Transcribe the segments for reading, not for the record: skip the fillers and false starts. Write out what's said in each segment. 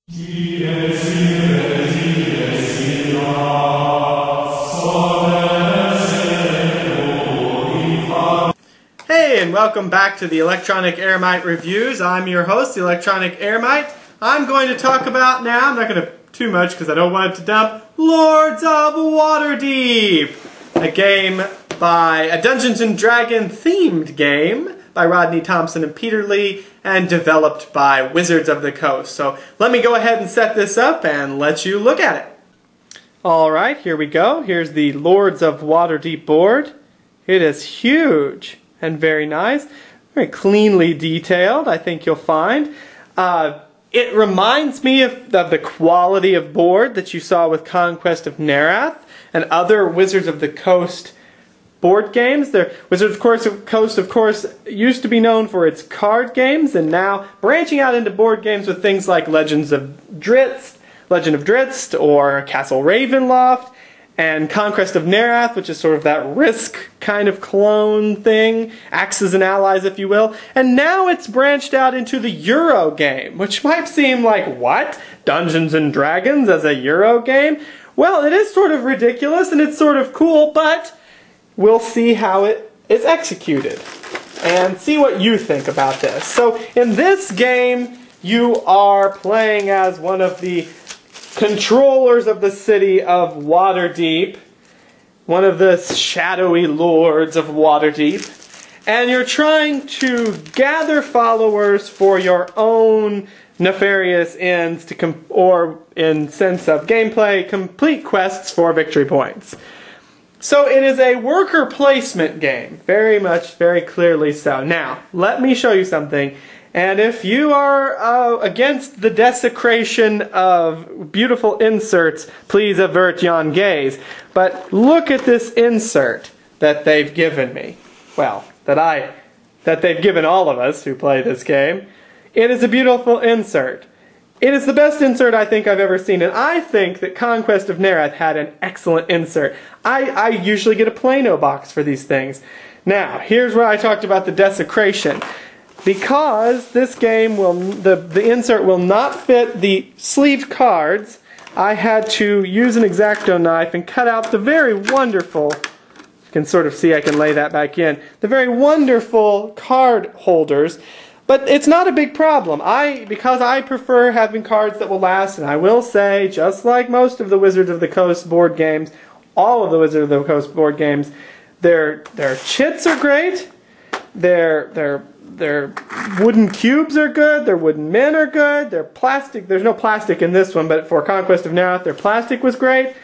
Hey, and welcome back to the Electronic Eremite Reviews. I'm your host, the Electronic Eremite. I'm going to talk about now, I'm not going to too much because I don't want it to dump, Lords of Waterdeep! A game by a Dungeons & Dragons themed game by Rodney Thompson and Peter Lee, and developed by Wizards of the Coast. So let me go ahead and set this up and let you look at it. Alright, here we go. Here's the Lords of Waterdeep board. It is huge and very nice. Very cleanly detailed, I think you'll find. It reminds me of the quality of board that you saw with Conquest of Nerath and other Wizards of the Coast board games. Wizards of the Coast, of course, used to be known for its card games, and now branching out into board games with things like Legend of Drizzt, or Castle Ravenloft, and Conquest of Nerath, which is sort of that Risk kind of clone thing, Axes and Allies, if you will. And now it's branched out into the Euro game, which might seem like, what? Dungeons & Dragons as a Euro game? Well, it is sort of ridiculous, and it's sort of cool, but we'll see how it is executed and see what you think about this. So in this game, you are playing as one of the controllers of the city of Waterdeep, one of the shadowy lords of Waterdeep, and you're trying to gather followers for your own nefarious ends, or in sense of gameplay, complete quests for victory points. So it is a worker placement game, very clearly so. Now, let me show you something, and if you are against the desecration of beautiful inserts, please avert yon gaze. But look at this insert that they've given me. Well, that they've given all of us who play this game. It is a beautiful insert. It is the best insert I think I've ever seen, and I think that Conquest of Nerath had an excellent insert. I usually get a Plano box for these things. Now, here's where I talked about the desecration. Because this game the insert will not fit the sleeved cards, I had to use an X-Acto knife and cut out the very wonderful, you can sort of see I can lay that back in, the very wonderful card holders. But it's not a big problem. Because I prefer having cards that will last, and I will say, just like most of the Wizards of the Coast board games, all of the Wizards of the Coast board games, their chits are great, their wooden cubes are good, their wooden men are good, their plastic, there's no plastic in this one, but for Conquest of Nerath, their plastic was great,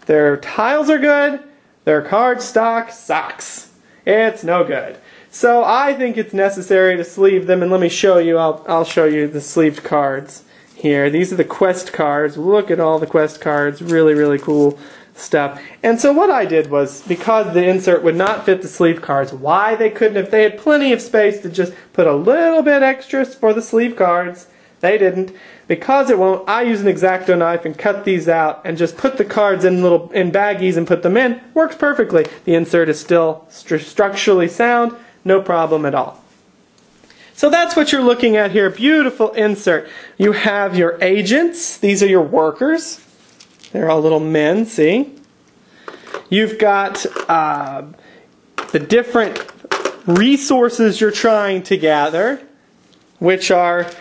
their tiles are good, their card stock sucks. It's no good. So I think it's necessary to sleeve them, and let me show you, I'll show you the sleeved cards here. These are the quest cards. Look at all the quest cards, really cool stuff. And so what I did was, because the insert would not fit the sleeve cards, why they couldn't, if they had plenty of space to just put a little bit extra for the sleeve cards, they didn't. Because it won't, I use an X-Acto knife and cut these out and just put the cards in baggies and put them in. Works perfectly. The insert is still structurally sound. No problem at all. So that's what you're looking at here. Beautiful insert. You have your agents. These are your workers. They're all little men, see? You've got the different resources you're trying to gather, which are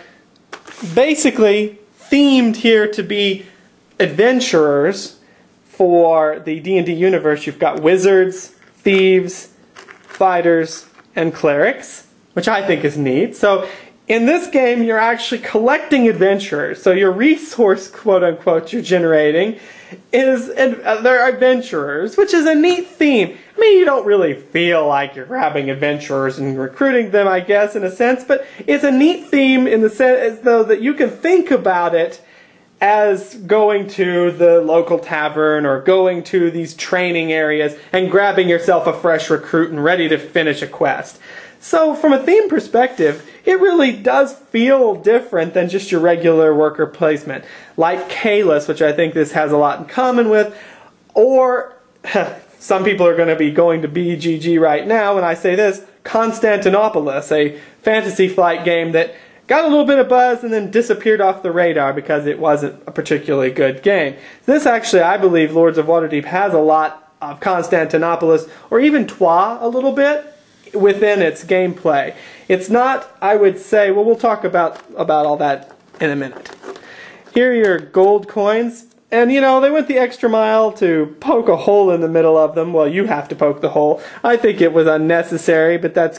basically themed here to be adventurers for the D&D universe. You've got wizards, thieves, fighters, and clerics, which I think is neat. So in this game, you're actually collecting adventurers. So your resource, quote-unquote, you're generating is they're adventurers, which is a neat theme. I mean, you don't really feel like you're grabbing adventurers and recruiting them, I guess, in a sense, but it's a neat theme in the sense as though that you can think about it as going to the local tavern or going to these training areas and grabbing yourself a fresh recruit and ready to finish a quest. So from a theme perspective, it really does feel different than just your regular worker placement. Like Kalis, which I think this has a lot in common with, or some people are going to be going to BGG right now when I say this, Constantinopolis, a fantasy flight game that got a little bit of buzz and then disappeared off the radar because it wasn't a particularly good game. This actually, I believe, Lords of Waterdeep has a lot of Constantinopolis, or even Troyes a little bit, within its gameplay. It's not, I would say, well, we'll talk about all that in a minute. Here are your gold coins. And, you know, they went the extra mile to poke a hole in the middle of them. Well, you have to poke the hole. I think it was unnecessary, but that's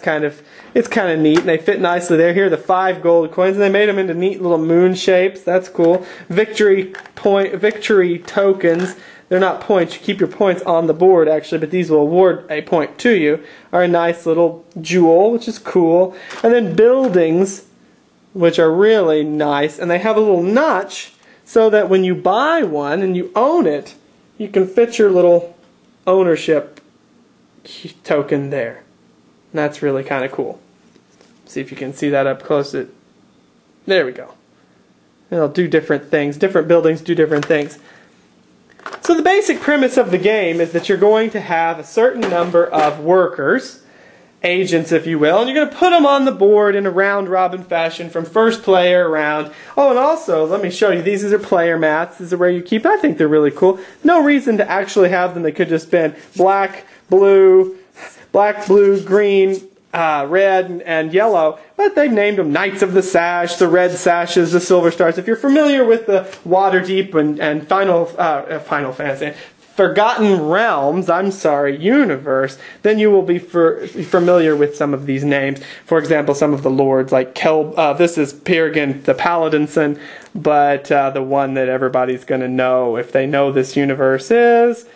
it's kind of neat. And they fit nicely there. Here are the 5 gold coins, and they made them into neat little moon shapes. That's cool. Victory tokens. They're not points. You keep your points on the board, actually, but these will award a point to you. Are a nice little jewel, which is cool. And then buildings, which are really nice. And they have a little notch, so that when you buy one and you own it, you can fit your little ownership token there. And that's really kind of cool. See if you can see that up close. There we go. It'll do different things. Different buildings do different things. So the basic premise of the game is that you're going to have a certain number of workers, agents if you will, and you're going to put them on the board in a round-robin fashion from first player around. Oh, and also, let me show you, these are player mats. These are where you keep, I think they're really cool. No reason to actually have them. They could just been black, blue, green, red, and yellow, but they've named them Knights of the Sash, the red sashes, the silver stars. If you're familiar with the Waterdeep and Final Fantasy, Forgotten Realms, universe, then you will be familiar with some of these names. For example, some of the lords, like this is Peregrine the Paladinson, but the one that everybody's going to know if they know this universe is,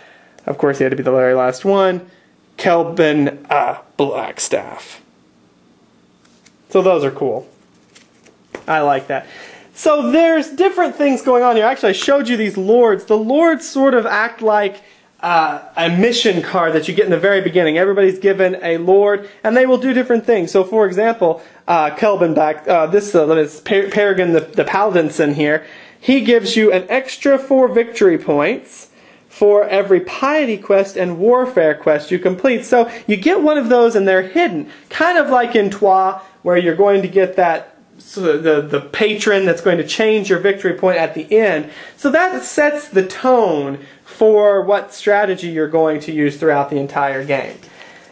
of course he had to be the very last one, Kelvin Blackstaff. So those are cool. I like that. So there's different things going on here. Actually, I showed you these lords. The lords sort of act like a mission card that you get in the very beginning. Everybody's given a lord, and they will do different things. So, for example, Kelvin this is Peregrine the Paladinson here. He gives you an extra 4 victory points for every piety quest and warfare quest you complete. So you get one of those, and they're hidden, kind of like in Troyes, where you're going to get that. So the patron that's going to change your victory point at the end. So that sets the tone for what strategy you're going to use throughout the entire game.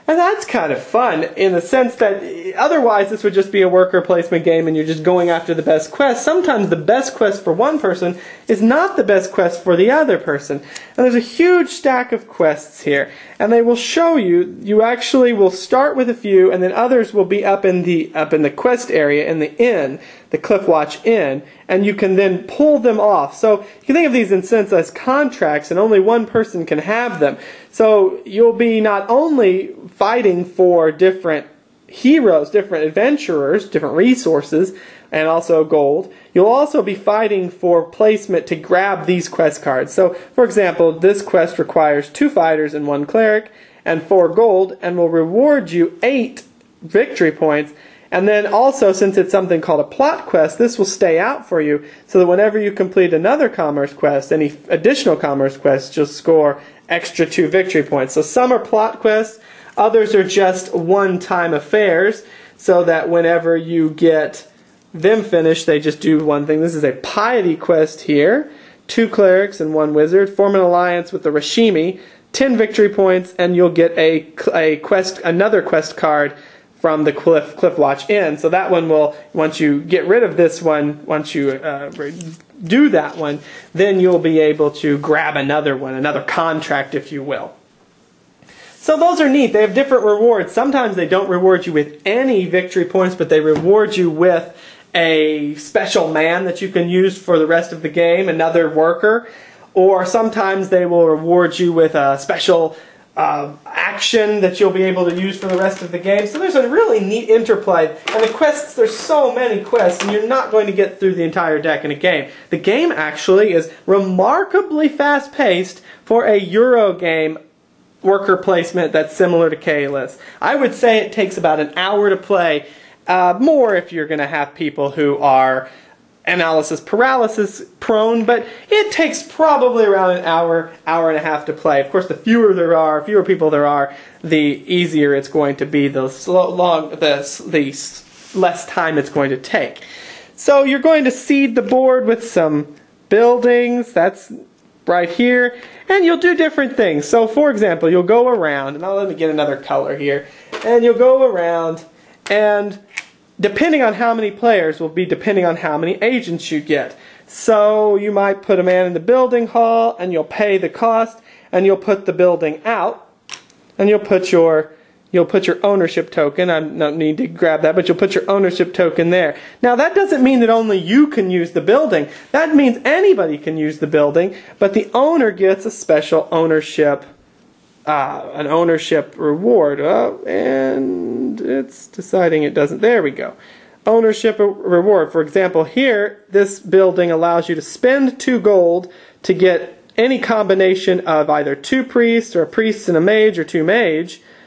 And that's kind of fun in the sense that otherwise this would just be a worker placement game and you're just going after the best quest. Sometimes the best quest for one person is not the best quest for the other person. And there's a huge stack of quests here. And they will show you, you actually will start with a few and then others will be up in the quest area in the inn, the Cliffwatch Inn, and you can then pull them off. So you can think of these in a sense as contracts and only one person can have them. So you'll be not only fighting for different heroes, different adventurers, different resources, and also gold. You'll also be fighting for placement to grab these quest cards. So, for example, this quest requires 2 fighters and 1 cleric, and 4 gold, and will reward you 8 victory points. And then also, since it's something called a plot quest, this will stay out for you, so that whenever you complete another commerce quest, any additional commerce quests, you'll score extra 2 victory points. So some are plot quests, others are just one-time affairs, so that whenever you get them finished, they just do one thing. This is a piety quest here. 2 clerics and 1 wizard. Form an alliance with the Rashimi. 10 victory points, and you'll get another quest card from the Cliffwatch Inn. So that one will, once you get rid of this one, once you do that one, then you'll be able to grab another one, another contract, if you will. So those are neat. They have different rewards. Sometimes they don't reward you with any victory points, but they reward you with a special man that you can use for the rest of the game, another worker. Or sometimes they will reward you with a special action that you'll be able to use for the rest of the game. So there's a really neat interplay. And the quests, there's so many quests, and you're not going to get through the entire deck in a game. The game actually is remarkably fast-paced for a Euro game worker placement that's similar to Caelus. I would say it takes about an hour to play, more if you're going to have people who are analysis paralysis prone, but it takes probably around an hour, hour and a half to play. Of course, the fewer people there are, the easier it's going to be, the less time it's going to take. So you're going to seed the board with some buildings. That's right here. And you'll do different things. So for example, you'll go around, and now let me get another color here. And you'll go around, and depending on how many players will be depending on how many agents you get. So you might put a man in the building hall, and you'll pay the cost, and you'll put the building out, and you'll put your ownership token. I don't need to grab that, but you'll put your ownership token there. Now that doesn't mean that only you can use the building. That means anybody can use the building, but the owner gets a special ownership, an ownership reward. And it's deciding it doesn't. There we go. Ownership reward. For example, here, this building allows you to spend 2 gold to get any combination of either 2 priests or a priest and a mage or 2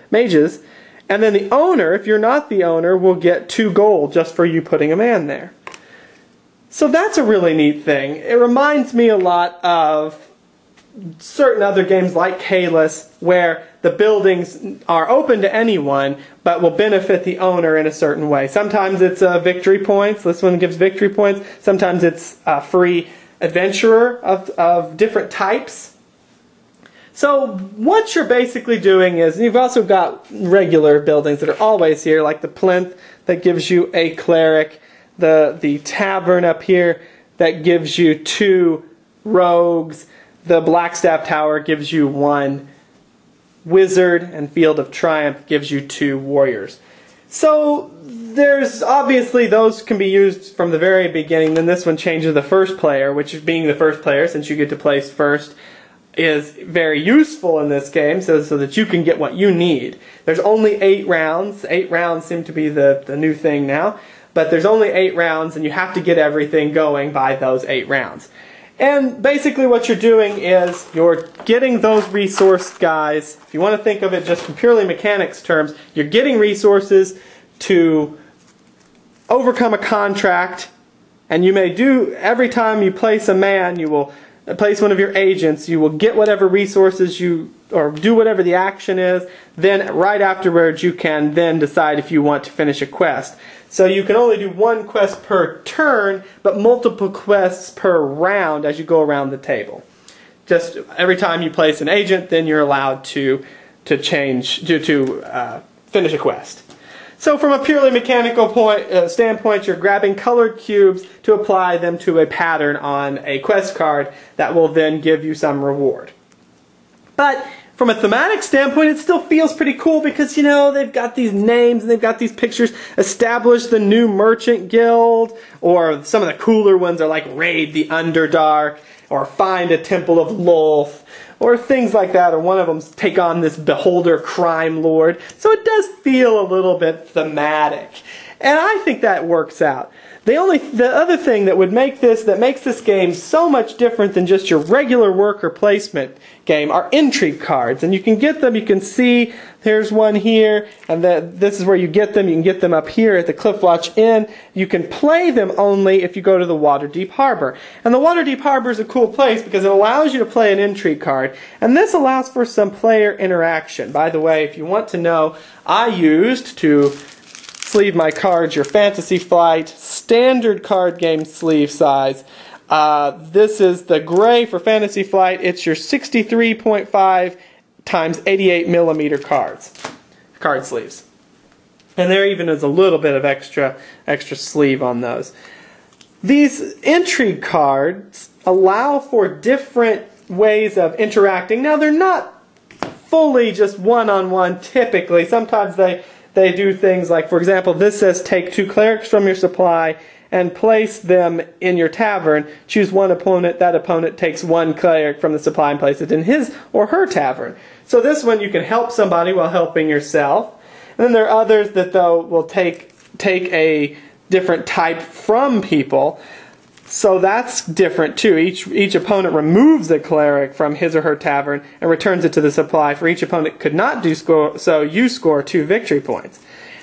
mages, and then the owner, if you're not the owner, will get 2 gold just for you putting a man there. So that's a really neat thing. It reminds me a lot of certain other games like Caelus, where the buildings are open to anyone, but will benefit the owner in a certain way. Sometimes it's victory points. This one gives victory points. Sometimes it's a free adventurer of different types. So what you're basically doing is, you've also got regular buildings that are always here, like the plinth that gives you a cleric, the tavern up here that gives you 2 rogues, the Blackstaff Tower gives you 1 wizard, and Field of Triumph gives you 2 warriors. So there's obviously those can be used from the very beginning. Then this one changes the first player, which being the first player, since you get to place first, is very useful in this game, so that you can get what you need. There's only 8 rounds. 8 rounds seem to be the new thing now. But there's only 8 rounds, and you have to get everything going by those 8 rounds. And basically what you're doing is you're getting those resource guys. If you want to think of it just in purely mechanics terms, you're getting resources to overcome a contract, and you may do, every time you place a man, you will place one of your agents, you will get whatever resources or do whatever the action is, then right afterwards you can then decide if you want to finish a quest. So you can only do 1 quest per turn, but multiple quests per round as you go around the table. Just every time you place an agent, then you're allowed to finish a quest. So from a purely mechanical standpoint, you're grabbing colored cubes to apply them to a pattern on a quest card that will then give you some reward. But from a thematic standpoint, it still feels pretty cool because, you know, they've got these names and they've got these pictures. Establish the new merchant guild, or some of the cooler ones are like Raid the Underdark, or Find a Temple of Lolth, or things like that, or one of them take on this beholder crime lord. So it does feel a little bit thematic. And I think that works out. The other thing that makes this game so much different than just your regular worker placement game are intrigue cards. And you can get them, you can see, there's one here, and this is where you get them. You can get them up here at the Cliffwatch Inn. You can play them only if you go to the Waterdeep Harbor. And the Waterdeep Harbor is a cool place because it allows you to play an intrigue card. And this allows for some player interaction. By the way, if you want to know, I used to sleeve my cards your Fantasy Flight standard card game sleeve size. This is the gray for Fantasy Flight. It's your 63.5 times 88 millimeter card sleeves. And there even is a little bit of extra sleeve on those. These intrigue cards allow for different ways of interacting. Now they're not fully just one-on-one typically. Sometimes they do things like, for example, this says take 2 clerics from your supply and place them in your tavern. Choose one opponent. That opponent takes 1 cleric from the supply and place it in his or her tavern. So this one you can help somebody while helping yourself. And then there are others that, though, will take a different type from people. So that's different too. Each opponent removes a cleric from his or her tavern and returns it to the supply. For each opponent could not do so, you score 2 victory points.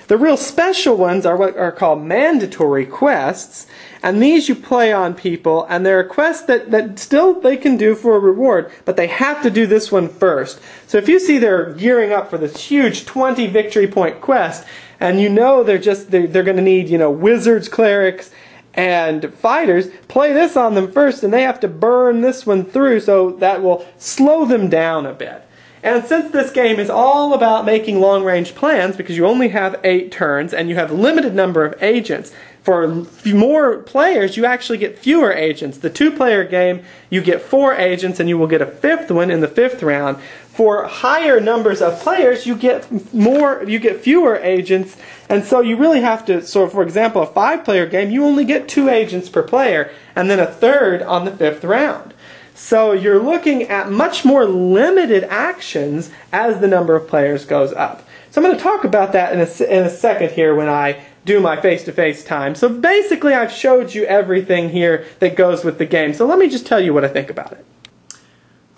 The real special ones are what are called mandatory quests, and these you play on people, and they're quests that still they can do for a reward, but they have to do this one first. So if you see they're gearing up for this huge 20 victory point quest, and you know they're going to need, you know, wizards, clerics, and fighters play this on them first, and they have to burn this one through, so that will slow them down a bit. And since this game is all about making long-range plans, because you only have 8 turns and you have a limited number of agents, for more players you actually get fewer agents. The 2-player game, you get 4 agents and you will get a 5th one in the 5th round. For higher numbers of players, you get fewer agents, and so you really have to, so for example, a 5-player game, you only get 2 agents per player, and then a 3rd on the 5th round. So you're looking at much more limited actions as the number of players goes up. So I'm going to talk about that in a second here when I do my face-to-face time. So basically I've showed you everything here that goes with the game. So let me just tell you what I think about it.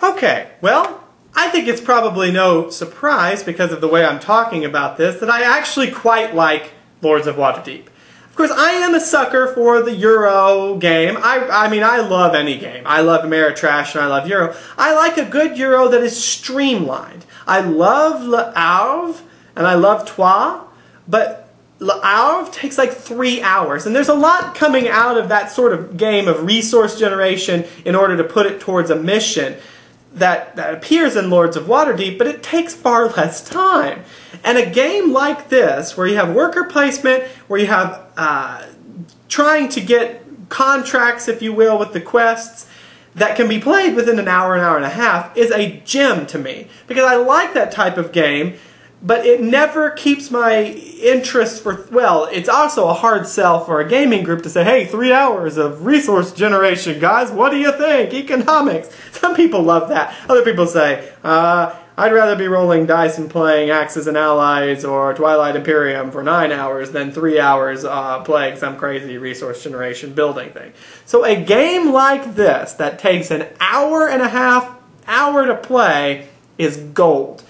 Okay, well, I think it's probably no surprise because of the way I'm talking about this that I actually quite like Lords of Waterdeep. Of course, I am a sucker for the Euro game. I mean, I love any game. I love Ameritrash and I love Euro. I like a good Euro that is streamlined. I love Le Havre and I love Troyes, but Le Havre takes like 3 hours. And there's a lot coming out of that sort of game of resource generation in order to put it towards a mission that appears in Lords of Waterdeep, but it takes far less time. And a game like this, where you have worker placement, where you have trying to get contracts, if you will, with the quests, that can be played within an hour and a half, is a gem to me. Because I like that type of game, but it never keeps my interest for, well, it's also a hard sell for a gaming group to say, hey, 3 hours of resource generation, guys, what do you think? Economics. Some people love that. Other people say, I'd rather be rolling dice and playing Axis and Allies or Twilight Imperium for 9 hours than 3 hours playing some crazy resource generation building thing. So a game like this that takes an hour and a half to play is gold.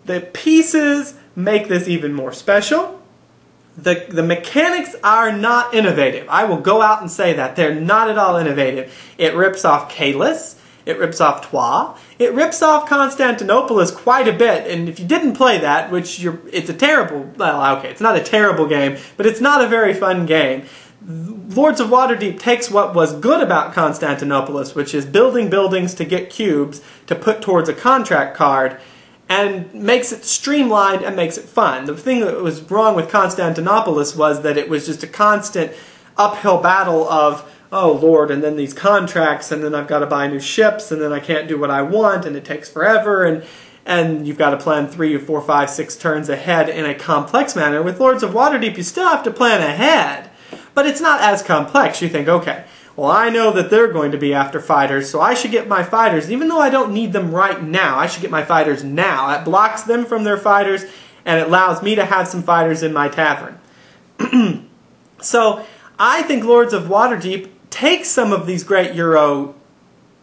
The pieces make this even more special. The mechanics are not innovative. I will go out and say that. They're not at all innovative. It rips off Caelus. It rips off Troyes. It rips off Constantinopolis quite a bit. And if you didn't play that, which it's a terrible, well, okay, it's not a terrible game, but it's not a very fun game. Lords of Waterdeep takes what was good about Constantinopolis, which is building buildings to get cubes to put towards a contract card, and makes it streamlined and makes it fun. The thing that was wrong with Constantinopolis was that it was just a constant uphill battle of, oh Lord, and then these contracts, and then I've got to buy new ships, and then I can't do what I want, and it takes forever, and you've got to plan 3 or 4, 5, 6 turns ahead in a complex manner. With Lords of Waterdeep, you still have to plan ahead, but it's not as complex. You think, okay, well, I know that they're going to be after fighters, so I should get my fighters, even though I don't need them right now, I should get my fighters now. That blocks them from their fighters, and it allows me to have some fighters in my tavern. So, I think Lords of Waterdeep takes some of these great Euro,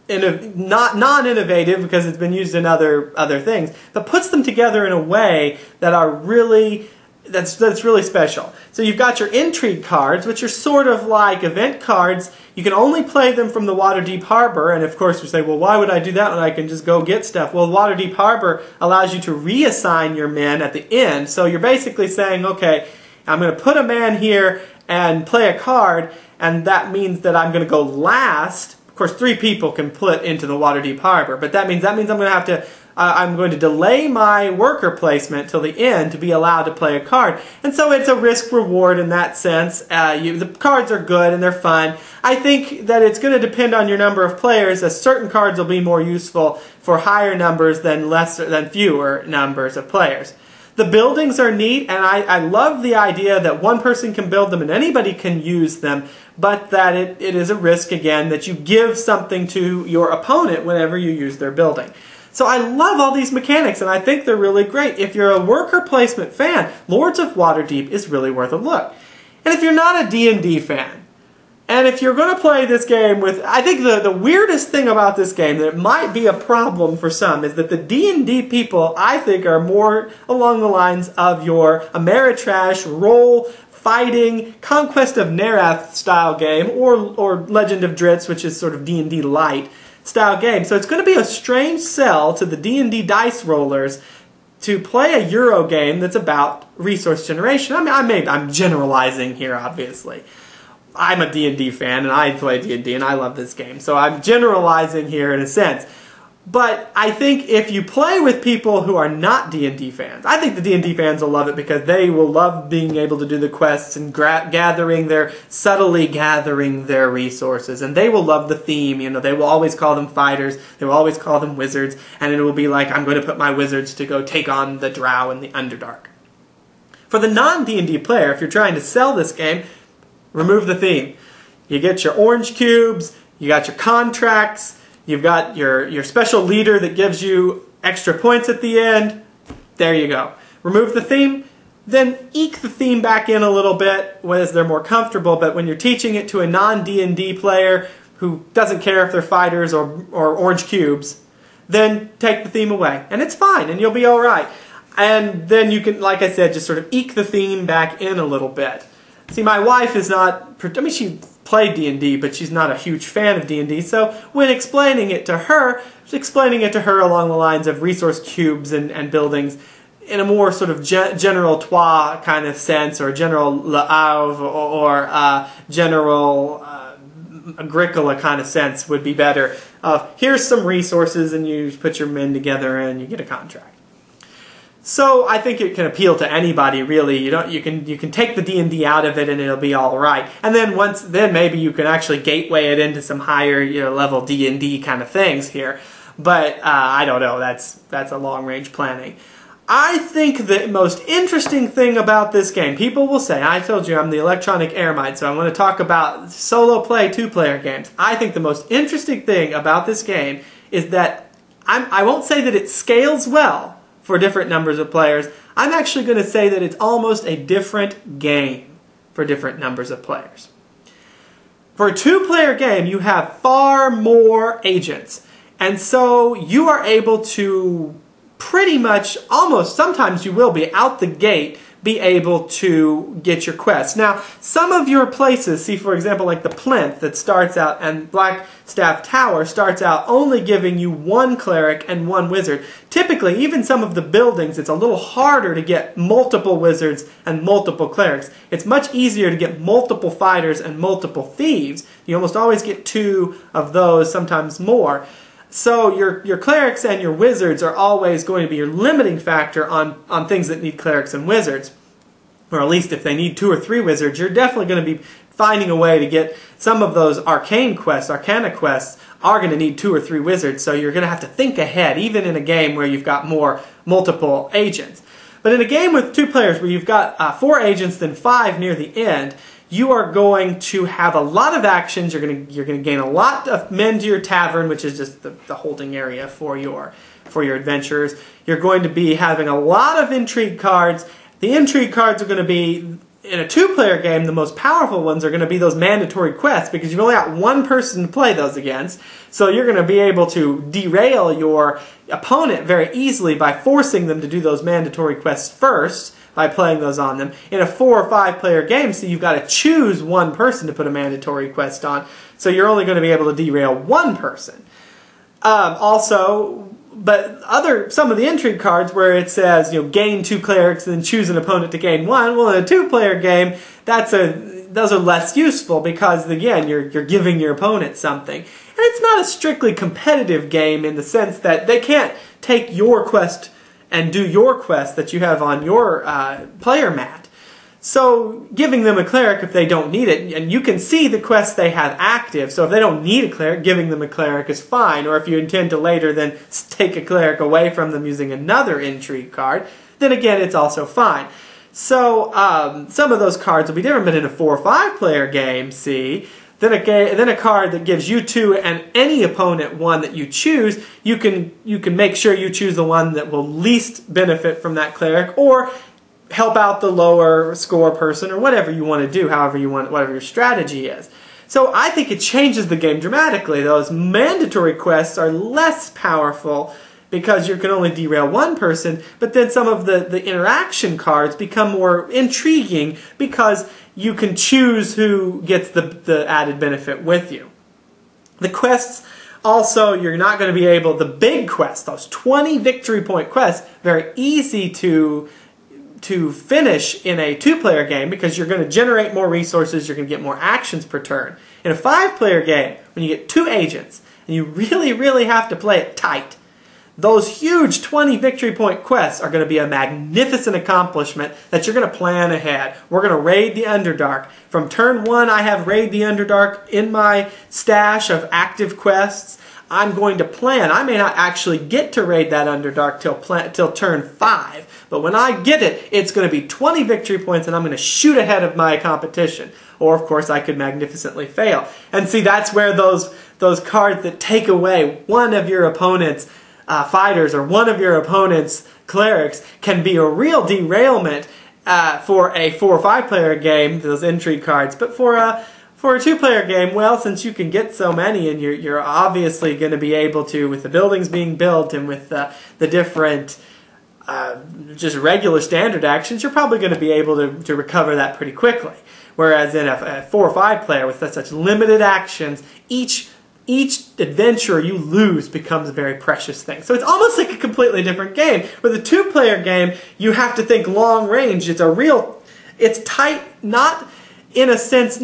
non-innovative because it's been used in other things, but puts them together in a way that are really, that's really special. So you've got your Intrigue cards, which are sort of like event cards. You can only play them from the Waterdeep Harbor, and of course you say, well, why would I do that when I can just go get stuff? Well, Waterdeep Harbor allows you to reassign your men at the end, so you're basically saying, okay, I'm going to put a man here and play a card, and that means that I'm going to go last. Of course, 3 people can put into the Waterdeep Harbor, but that means I'm going to have to I'm going to delay my worker placement till the end to be allowed to play a card. And so it's a risk-reward in that sense. The cards are good and they're fun. I think that it's going to depend on your number of players, as certain cards will be more useful for higher numbers than fewer numbers of players. The buildings are neat, and I love the idea that one person can build them and anybody can use them, but that it is a risk, again, that you give something to your opponent whenever you use their building. So I love all these mechanics, and I think they're really great. If you're a worker placement fan, Lords of Waterdeep is really worth a look. And if you're not a D&D fan, and if you're going to play this game with, I think the weirdest thing about this game that might be a problem for some is that the D&D people, I think, are more along the lines of your Ameritrash, role, fighting, Conquest of Nerath style game, or Legend of Dritz, which is sort of D&D light style game. So it's going to be a strange sell to the D&D dice rollers to play a Euro game that's about resource generation. I mean, I'm generalizing here, obviously. I'm a D&D fan, and I play D&D, and I love this game. So I'm generalizing here in a sense. But I think if you play with people who are not D&D fans, I think the D&D fans will love it because they will love being able to do the quests and subtly gathering their resources. And they will love the theme. You know, they will always call them fighters. They will always call them wizards. And it will be like, I'm going to put my wizards to go take on the drow in the Underdark. For the non-D&D player, if you're trying to sell this game, remove the theme. You get your orange cubes, you got your contracts, you've got your special leader that gives you extra points at the end. There you go. Remove the theme, then eke the theme back in a little bit as they're more comfortable, but when you're teaching it to a non-D&D player who doesn't care if they're fighters or orange cubes, then take the theme away. And it's fine, and you'll be alright. And then you can, like I said, just sort of eke the theme back in a little bit. See, my wife is not, I mean, she played D&D, but she's not a huge fan of D&D, so when explaining it to her, just explaining it to her along the lines of resource cubes and buildings in a more sort of general toi kind of sense, or general l'Arve, or general Agricola kind of sense would be better. Here's some resources, and you put your men together and you get a contract. So I think it can appeal to anybody, really. You can take the D&D out of it and it'll be all right. And then maybe you can actually gateway it into some higher level D&D kind of things here. But I don't know. That's a long range planning. I think the most interesting thing about this game, people will say, I told you I'm the electronic Eremite, so I'm going to talk about solo play 2-player games. I think the most interesting thing about this game is that I won't say that it scales well for different numbers of players. I'm actually going to say that it's almost a different game for different numbers of players. For a 2-player game, you have far more agents. And so you are able to pretty much, almost, sometimes you will be, out the gate, be able to get your quests. Now, some of your places, see for example like the Plinth that starts out, and Blackstaff Tower starts out only giving you 1 cleric and 1 wizard. Typically, even some of the buildings, it's a little harder to get multiple wizards and multiple clerics. It's much easier to get multiple fighters and multiple thieves. You almost always get 2 of those, sometimes more. So your clerics and your wizards are always going to be your limiting factor on things that need clerics and wizards. Or at least if they need 2 or 3 wizards, you're definitely going to be finding a way to get some of those arcana quests are going to need 2 or 3 wizards. So you're going to have to think ahead, even in a game where you've got multiple agents. But in a game with 2 players where you've got 4 agents, then 5 near the end, you are going to have a lot of actions. You're going to gain a lot of men to your tavern, which is just the holding area for your adventurers. You're going to be having a lot of intrigue cards. The intrigue cards are going to be, in a 2-player game, the most powerful ones are going to be those mandatory quests, because you've only got 1 person to play those against. So you're going to be able to derail your opponent very easily by forcing them to do those mandatory quests first, by playing those on them. In a 4 or 5-player game, so you've got to choose 1 person to put a mandatory quest on, so you're only going to be able to derail 1 person. But some of the intrigue cards where it says, gain 2 clerics and then choose an opponent to gain 1, well, in a 2-player game, those are less useful because, again, you're giving your opponent something. And it's not a strictly competitive game in the sense that they can't take your quest and do your quest that you have on your player mat. So giving them a cleric if they don't need it, and you can see the quests they have active, so if they don't need a cleric, giving them a cleric is fine, or if you intend to later then take a cleric away from them using another intrigue card, then again it's also fine. So some of those cards will be different, but in a 4 or 5-player game, see, then a card that gives you 2 and any opponent 1 that you choose, you can make sure you choose the one that will least benefit from that cleric, or help out the lower score person, or whatever you want to do, whatever your strategy is. So I think it changes the game dramatically. Those mandatory quests are less powerful because you can only derail 1 person, but then some of the interaction cards become more intriguing because you can choose who gets the added benefit with you. The quests also, you're not going to be able, the big quests, those 20 victory point quests, very easy to to finish in a 2-player game because you're going to generate more resources, you're going to get more actions per turn. In a 5-player game, when you get 2 agents, and you really, really have to play it tight, those huge 20 victory point quests are going to be a magnificent accomplishment that you're going to plan ahead. We're going to raid the Underdark. From turn 1, I have Raid the Underdark in my stash of active quests. I'm going to plan. I may not actually get to raid that Underdark till turn 5, but when I get it, it's going to be 20 victory points and I'm going to shoot ahead of my competition. Or, of course, I could magnificently fail. And see, that's where those cards that take away one of your opponent's fighters or one of your opponent's clerics can be a real derailment for a 4 or 5 player game, those intrigue cards. But for a 2-player game, well, since you can get so many and you're obviously going to be able to, with the buildings being built and with the different just regular standard actions, you're probably going to be able to recover that pretty quickly. Whereas in a 4 or 5 player with such limited actions, each adventure you lose becomes a very precious thing. So it's almost like a completely different game. With a 2-player game, you have to think long range. It's tight, not in a sense,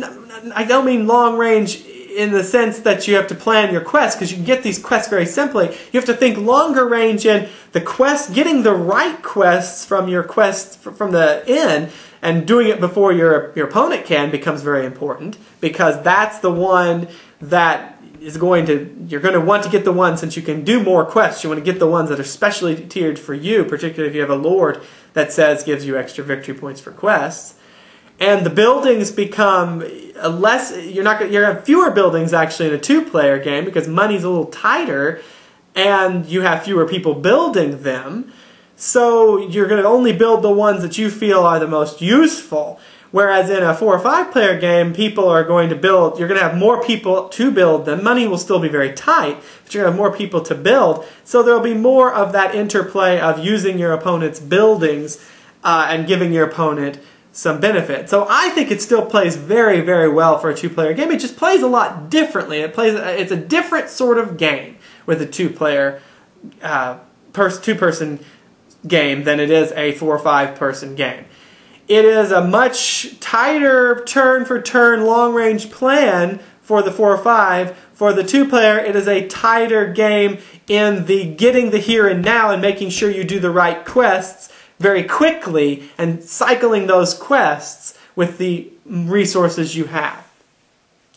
I don't mean long range in the sense that you have to plan your quests, because you can get these quests very simply. You have to think longer range in the quest, getting the right quests from your quests from the inn, and doing it before your opponent can becomes very important, because that's the one that you're going to want to get the one, since you can do more quests, you want to get the ones that are specially tiered for you, particularly if you have a lord that gives you extra victory points for quests. And the buildings become you have fewer buildings actually in a 2-player game because money's a little tighter and you have fewer people building them. So you're going to only build the ones that you feel are the most useful. Whereas in a 4 or 5-player game, people are going to build, you're going to have more people to build them. Money will still be very tight, but you're going to have more people to build. So there'll be more of that interplay of using your opponent's buildings and giving your opponent some benefit. So I think it still plays very, very well for a 2-player game. It just plays a lot differently. It's a different sort of game with a 2-player, 2-person game than it is a 4 or 5-person game. It is a much tighter turn-for-turn long-range plan for the 4 or 5. For the 2-player, it is a tighter game in the getting the here and now and making sure you do the right quests very quickly and cycling those quests with the resources you have.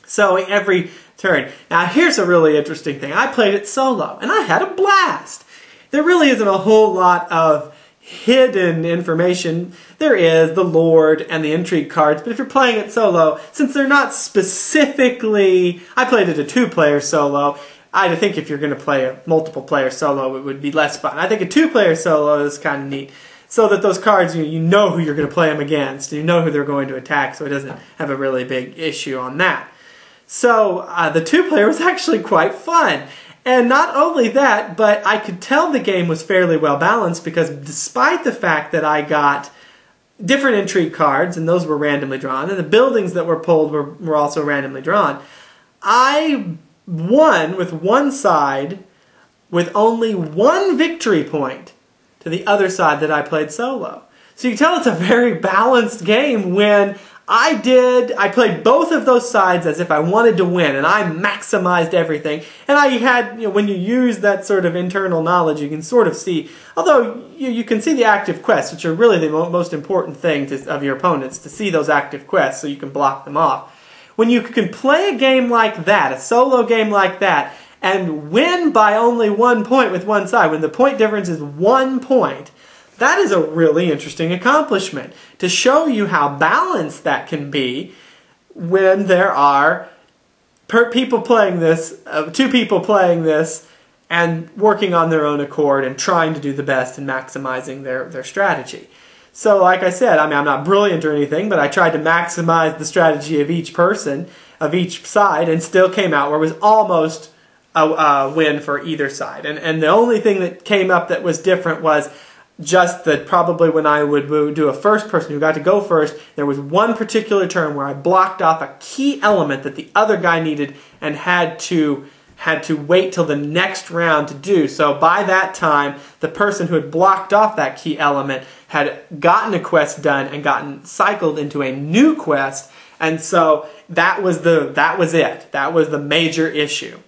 So every turn. Now here's a really interesting thing. I played it solo and I had a blast. There really isn't a whole lot of hidden information. There is the Lord and the Intrigue cards, but if you're playing it solo, since they're not specifically... I played it a 2-player solo. I think if you're going to play a multiple-player solo, it would be less fun. I think a 2-player solo is kind of neat, so that those cards, you know who you're going to play them against, you know who they're going to attack, so it doesn't have a really big issue on that. So the 2-player was actually quite fun. And not only that, but I could tell the game was fairly well balanced because despite the fact that I got different intrigue cards, and those were randomly drawn, and the buildings that were pulled were also randomly drawn, I won with one side with only 1 victory point to the other side that I played solo. So you can tell it's a very balanced game when I played both of those sides as if I wanted to win, and I maximized everything. And I had, when you use that sort of internal knowledge, you can sort of see, although you can see the active quests, which are really the most important thing of your opponents, to see those active quests so you can block them off. When you can play a game like that, a solo game like that, and win by only 1 point with one side, when the point difference is 1 point, that is a really interesting accomplishment to show you how balanced that can be when there are people playing this, 2 people playing this and working on their own accord and trying to do the best and maximizing their strategy. So like I said, I mean, I'm not brilliant or anything, but I tried to maximize the strategy of each person, of each side, and still came out where it was almost a win for either side. And the only thing that came up that was different was just that probably when I would do a first person who got to go first, there was one particular turn where I blocked off a key element that the other guy needed and had to had to wait till the next round to do. So by that time, the person who had blocked off that key element had gotten a quest done and gotten cycled into a new quest, and so that was it. That was the major issue.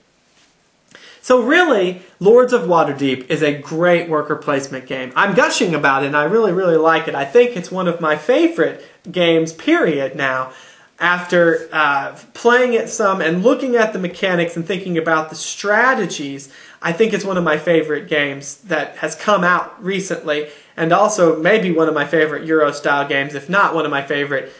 So really, Lords of Waterdeep is a great worker placement game. I'm gushing about it, and I really, really like it. I think it's one of my favorite games, period, now. After playing it some and looking at the mechanics and thinking about the strategies, I think it's one of my favorite games that has come out recently, and also maybe one of my favorite Euro-style games, if not one of my favorite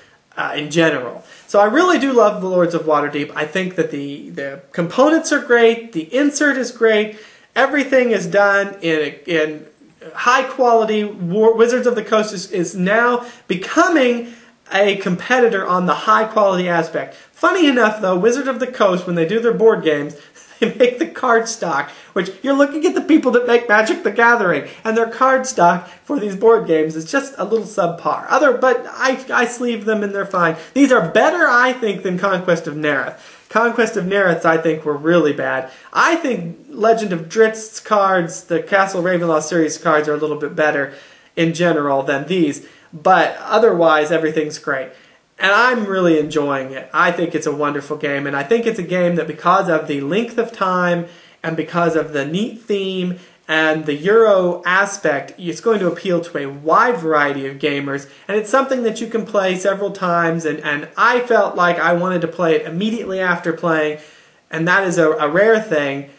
in general. So I really do love the Lords of Waterdeep. I think that the components are great, the insert is great, everything is done in high quality. Wizards of the Coast is now becoming a competitor on the high quality aspect. Funny enough though, Wizard of the Coast, when they do their board games, they make the card stock, which you're looking at the people that make Magic the Gathering, and their card stock for these board games is just a little subpar. But I sleeve them and they're fine. These are better, I think, than Conquest of Nereth. Conquest of Nereth, I think, were really bad. I think Legend of Dritzt's cards, the Castle Ravenloft series cards, are a little bit better in general than these. But otherwise, everything's great. And I'm really enjoying it. I think it's a wonderful game, and I think it's a game that, because of the length of time and because of the neat theme and the Euro aspect, it's going to appeal to a wide variety of gamers, and it's something that you can play several times, and I felt like I wanted to play it immediately after playing, and that is a rare thing.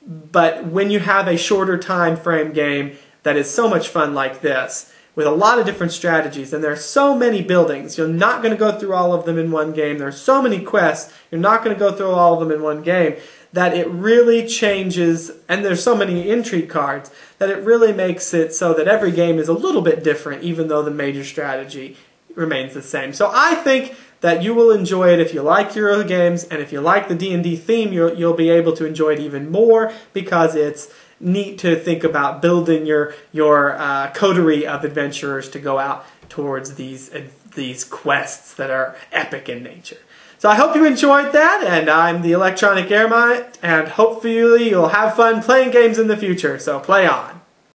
But when you have a shorter time frame game that is so much fun like this, with a lot of different strategies, and there are so many buildings. You're not going to go through all of them in one game. There are so many quests. You're not going to go through all of them in one game, that it really changes, and there's so many intrigue cards, that it really makes it so that every game is a little bit different, even though the major strategy remains the same. So I think that you will enjoy it if you like Euro games, and if you like the D&D theme, you'll be able to enjoy it even more, because it's neat to think about building your coterie of adventurers to go out towards these quests that are epic in nature. So I hope you enjoyed that, and I'm the Electronic Eremite, and hopefully you'll have fun playing games in the future, so play on.